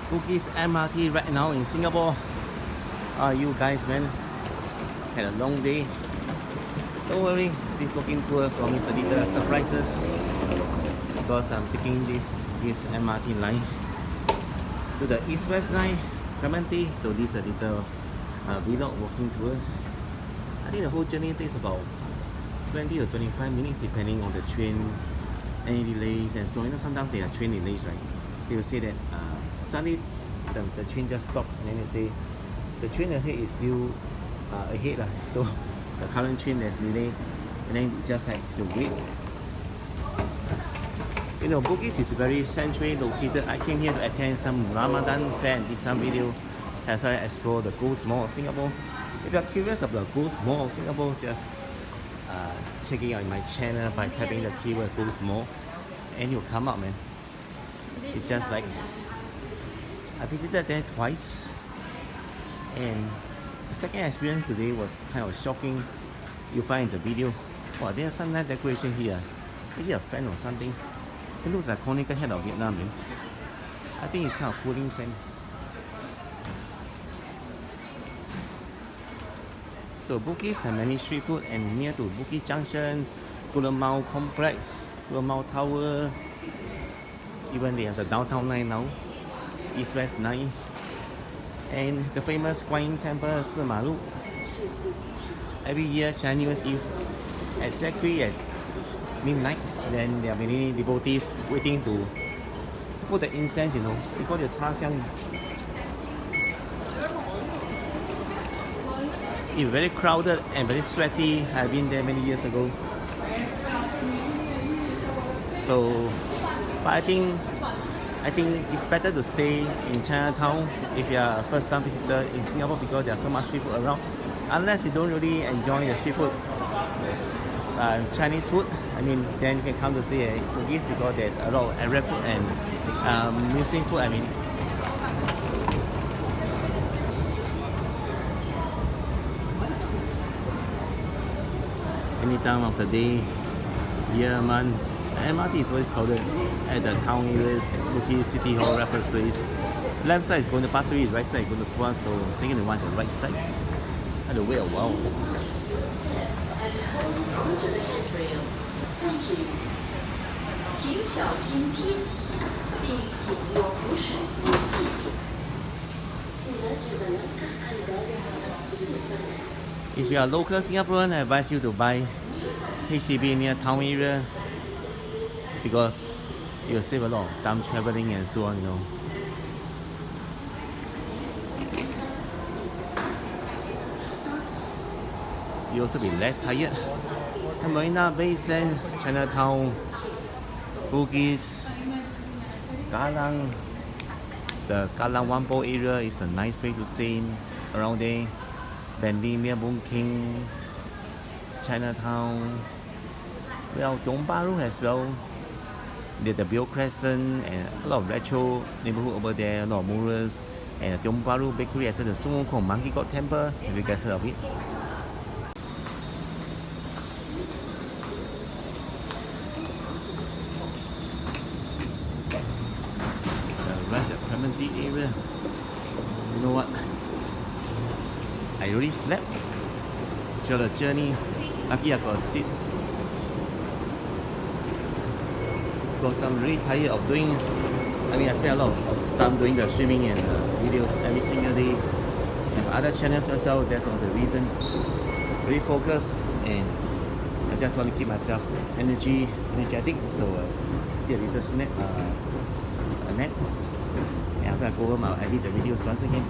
Bugis MRT right now in Singapore. You guys, man, had a long day. Don't worry, this walking tour promised a little surprises because I'm taking this MRT line to the east-west line, Clementi. So this is a little vlog walking tour. I think the whole journey takes about 20 or 25 minutes depending on the train, any delays and so on. You know, sometimes there are train delays, right? They will say that suddenly the train just stopped and then they say the train ahead is still ahead. So the current train there's delay and then it's just like to wait. You know, Bugis is very centrally located. I came here to attend some Ramadan fair and did some video as I explore the Ghost Mall of Singapore. If you are curious about the Ghost Mall of Singapore, just check it out in my channel by typing the keyword Ghost Mall and you'll come up, man. It's just like I visited there twice and the second experience today was kind of shocking. You'll find in the video. Wow, there's some nice decoration here. Is it a fan or something? It looks like conical head of Vietnam, man. I think it's kind of cooling fan. So Bugis have many street food and near to Bugis Junction, Golden Mile Complex, Golden Mile Tower. Even they have the downtown line now, east-west line. And the famous Guan Temple, Simalu. Every year Chinese Eve, exactly at midnight, then there are many devotees waiting to put the incense, you know, before the cha xiang. It's very crowded and very sweaty. I've been there many years ago. So, but I think it's better to stay in Chinatown if you are a first-time visitor in Singapore because there's so much street food around. Unless you don't really enjoy the street food, Chinese food, I mean, then you can come to stay at Bugis because there's a lot of Arab food and Muslim food. I mean, any time of the day, year, month, the MRT is always crowded at the town areas, Bugis, City Hall, Raffles Place. Left side is going to Pasir Ris, right side is going to Tuas, so I'm taking the one to the right side. I had to wait a while. If you are local Singaporean, I advise you to buy HDB near town area because you'll save a lot of time traveling and so on, you know. You also be less tired. The Marina Bay Sands, Chinatown, Bugis, Kallang. The Kallang Whampoa area is a nice place to stay in around there. Bendemeer, Boon King, Chinatown. Well, Tiong Bahru as well. There's the Bill Crescent and a lot of retro neighborhood over there, a lot of murals. And the Tiong Bahru Bakery as well, the Sun Wukong Monkey God Temple. Have you guys heard of it? Right, the Clementi area. You know what? I already slept through the journey. Lucky I got a seat because I'm really tired of doing. I mean, I spend a lot of time doing the streaming and videos every single day. And other channels as well. That's one of the reasons. Really focused, and I just want to keep myself energetic. So get a little snack, a nap. And after I go home, I'll edit the videos once again.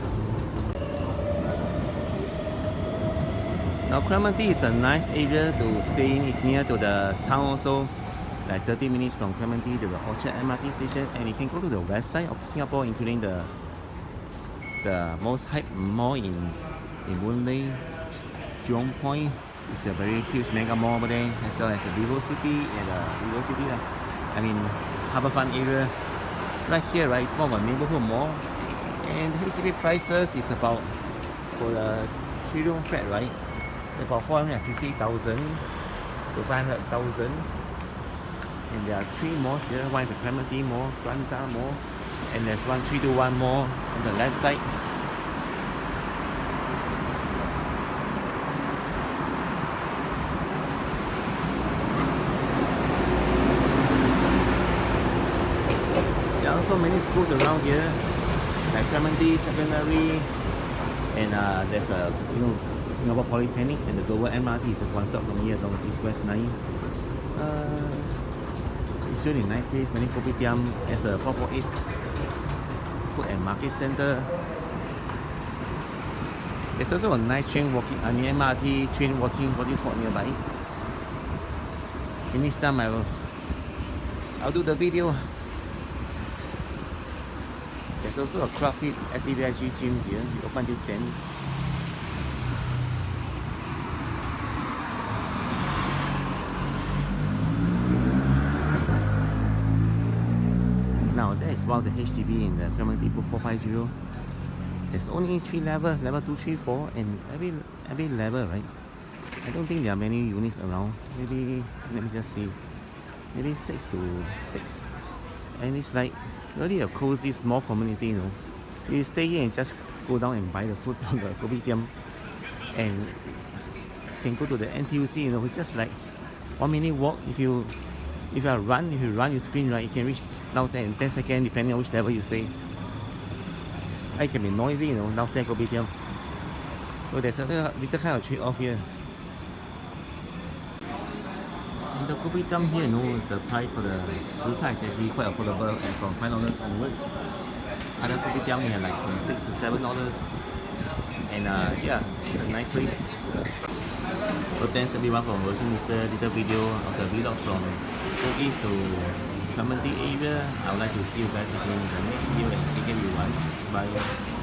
Now Clementi is a nice area to stay in. It's near to the town also, like 30 minutes from Clementi to the Orchard MRT station, and you can go to the west side of Singapore, including the most hyped mall in Boon Lay, Jurong Point. It's a very huge mega mall over there, as well as the Vivo City and Vivo City. I mean, Harbourfront area. Right here, right, it's more of a neighborhood mall, and the HDB prices is about for a 3-room flat, right? About 450,000 to 500,000. And there are 3 malls here. One is the Clementi Mall, Planta Mall, and there's one 321 more on the left side. There are also many schools around here, like Clementi Secondary, and there's a Singapore Polytechnic, and the Dover MRT is just one stop from here along East West 9. It's really nice place, many kopitiam. There's a 448 Food and Market Center. There's also a nice train walking, MRT train walking spot nearby. And next time I'll do the video. There's also a CrossFit activity gym here, open till 10. Now that is one of the HDB in the Clementi 450. There's only 3 levels, level 2, 3, 4, and every level, right? I don't think there are many units around. Maybe, let me just see, maybe 6 to 6. And it's like really a cozy small community, you know. You stay here and just go down and buy the food from the kopitiam, and can go to the NTUC, you know. It's just like 1 minute walk. If you run, you sprint, right, you can reach downstairs in 10 seconds depending on which level you stay. It can be noisy, you know, downstairs kopitiam. So there's a little kind of trade-off here. In the kopitiam here, you know, the price for the zi chai is actually quite affordable, and from $5 onwards. Other kopitiam here like from $6 to $7. And yeah, it's a nice place. So thanks everyone for watching this little video of the vlog from Bugis to Clementi area. I would like to see you guys again in the next video, and take care everyone. Bye.